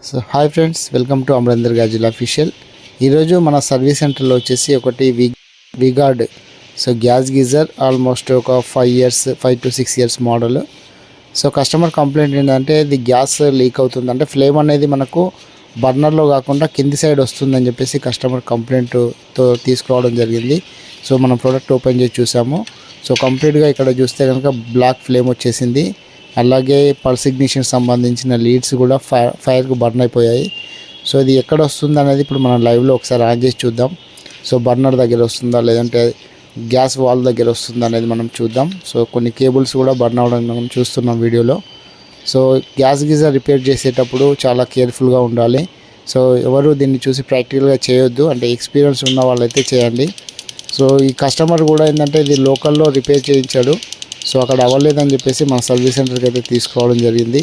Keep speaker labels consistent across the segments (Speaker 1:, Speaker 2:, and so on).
Speaker 1: So hi friends, welcome to Amarender Gajula official. ఈరోజు మన service సెంటర్లో వచ్చేసి ఒకటి V-Guard so gas geyser almost ఒక 5 to 6 years model. So customer complaint ఏంటంటే ఇది గ్యాస్ లీక్ అవుతుంది, అంటే ఫ్లేమ్ అనేది మనకు బర్నర్లో కాకుండా కింది సైడ్ వస్తుందని చెప్పేసి కస్టమర్ కంప్లైంట్తో తీసుకురావడం జరిగింది. సో మనం ప్రోడక్ట్ ఓపెన్ చేసి చూసాము. సో కంప్లీట్గా ఇక్కడ చూస్తే కనుక బ్లాక్ ఫ్లేమ్ వచ్చేసింది. అలాగే పల్స్ ఇగ్నిషన్ సంబంధించిన లీడ్స్ కూడా ఫైర్కు బర్న్ అయిపోయాయి. సో ఇది ఎక్కడ వస్తుంది అనేది ఇప్పుడు మనం లైవ్లో ఒకసారి ఆన్ చేసి చూద్దాం. సో బర్నర్ దగ్గర వస్తుందా లేదంటే గ్యాస్ వాల్ దగ్గర వస్తుందా అనేది మనం చూద్దాం. సో కొన్ని కేబుల్స్ కూడా బర్న్ అవ్వడం మనం చూస్తున్నాం వీడియోలో. సో గ్యాస్ గీజర్ రిపేర్ చేసేటప్పుడు చాలా కేర్ఫుల్గా ఉండాలి. సో ఎవరు దీన్ని చూసి ప్రాక్టికల్గా చేయొద్దు, అంటే ఎక్స్పీరియన్స్ ఉన్న వాళ్ళైతే చేయండి. సో ఈ కస్టమర్ కూడా ఏంటంటే ఇది లోకల్లో రిపేర్ చేయించాడు. సో అక్కడ అవ్వలేదని చెప్పేసి మన సర్వీస్ సెంటర్కి అయితే తీసుకోవడం జరిగింది.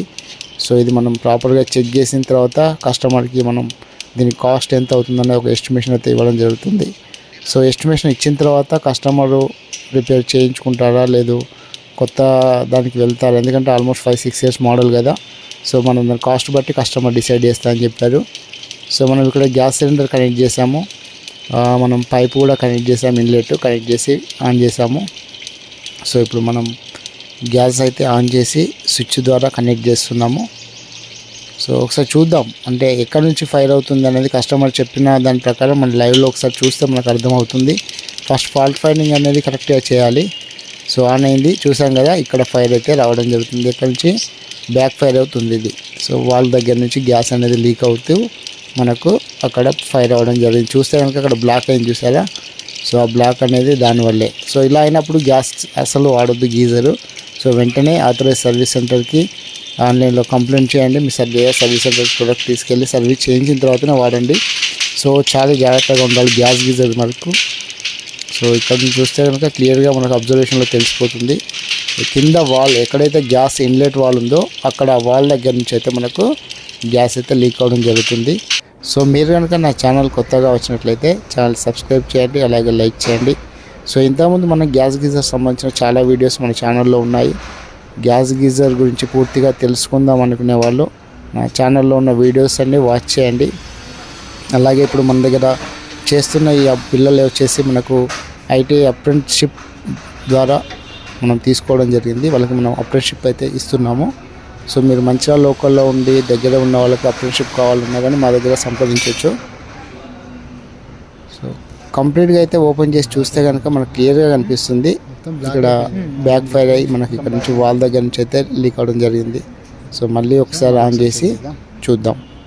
Speaker 1: సో ఇది మనం ప్రాపర్గా చెక్ చేసిన తర్వాత కస్టమర్కి మనం దీని కాస్ట్ ఎంత అవుతుందనే ఒక ఎస్టిమేషన్ అయితే ఇవ్వడం జరుగుతుంది. సో ఎస్టిమేషన్ ఇచ్చిన తర్వాత కస్టమరు రిపేర్ చేయించుకుంటారా లేదు కొత్త దానికి వెళ్తారా, ఎందుకంటే ఆల్మోస్ట్ 5-6 years మోడల్ కదా. సో మనం దాని కాస్ట్ బట్టి కస్టమర్ డిసైడ్ చేస్తా అని చెప్పారు. సో మనం ఇక్కడ గ్యాస్ సిలిండర్ కనెక్ట్ చేసాము, మనం పైప్ కూడా కనెక్ట్ చేసాము, ఇన్లెట్ కనెక్ట్ చేసి ఆన్ చేసాము. సో ఇప్పుడు మనం గ్యాస్ అయితే ఆన్ చేసి స్విచ్ ద్వారా కనెక్ట్ చేస్తున్నాము. సో ఒకసారి చూద్దాం, అంటే ఎక్కడి నుంచి ఫైర్ అవుతుంది అనేది కస్టమర్ చెప్పిన దాని ప్రకారం మన లైవ్లో ఒకసారి చూస్తే మనకు అర్థమవుతుంది. ఫస్ట్ ఫాల్ట్ ఫైండింగ్ అనేది కరెక్ట్గా చేయాలి. సో ఆన్ అయింది, చూసాం కదా, ఇక్కడ ఫైర్ అయితే రావడం జరుగుతుంది. ఇక్కడ నుంచి బ్యాక్ ఫైర్ అవుతుంది ఇది. సో వాల్ దగ్గర నుంచి గ్యాస్ అనేది లీక్ అవుతూ మనకు అక్కడ ఫైర్ అవ్వడం జరిగింది. చూస్తే కనుక అక్కడ బ్లాక్ అయింది, చూసారా. సో ఆ బ్లాక్ అనేది దానివల్లే. సో ఇలా అయినప్పుడు గ్యాస్ అసలు వాడొద్దు గీజరు. సో వెంటనే ఆథరైజ్ సర్వీస్ సెంటర్కి ఆన్లైన్లో కంప్లైంట్ చేయండి. మీ సర్వీస్ సెంటర్ ప్రొడక్ట్ తీసుకెళ్ళి సర్వీస్ చేయించిన తర్వాతనే వాడండి. సో చాలా జాగ్రత్తగా ఉండాలి గ్యాస్ గీజర్ మనకు. సో ఇక్కడ నుంచి చూస్తే కనుక క్లియర్గా మనకు అబ్జర్వేషన్లో తెలిసిపోతుంది. కింద వాల్ ఎక్కడైతే గ్యాస్ ఇన్లెట్ వాల్ ఉందో అక్కడ వాల్ దగ్గర నుంచి అయితే మనకు గ్యాస్ అయితే లీక్ అవ్వడం జరుగుతుంది. సో మీరు కనుక నా ఛానల్ కొత్తగా వచ్చినట్లయితే ఛానల్ సబ్స్క్రైబ్ చేయండి, అలాగే లైక్ చేయండి. సో ఇంతకుముందు మన గ్యాస్ గీజర్ సంబంధించిన చాలా వీడియోస్ మన ఛానల్లో ఉన్నాయి. గ్యాస్ గీజర్ గురించి పూర్తిగా తెలుసుకుందాం అనుకునే వాళ్ళు నా ఛానల్లో ఉన్న వీడియోస్ అన్నీ వాచ్ చేయండి. అలాగే ఇప్పుడు మన దగ్గర చేస్తున్న ఈ పిల్లలు వచ్చేసి మనకు ఐటీ అప్రెంటిస్షిప్ ద్వారా మనం తీసుకోవడం జరిగింది. వాళ్ళకి మనం అప్రెంటిస్షిప్ అయితే ఇస్తున్నాము. సో మీరు మంచిగా లోకల్లో ఉండి దగ్గర ఉన్న వాళ్ళకి అప్రెంటిస్షిప్ కావాలన్నా కానీ మా దగ్గర సంప్రదించవచ్చు. సో కంప్లీట్గా అయితే ఓపెన్ చేసి చూస్తే కనుక మనకు క్లియర్గా కనిపిస్తుంది. ఇక్కడ బ్యాక్ ఫైర్ అయ్యి మనకి ఇక్కడ నుంచి వాల్ దగ్గర నుంచి అయితే లీక్ అవ్వడం జరిగింది. సో మళ్ళీ ఒకసారి ఆన్ చేసి చూద్దాం.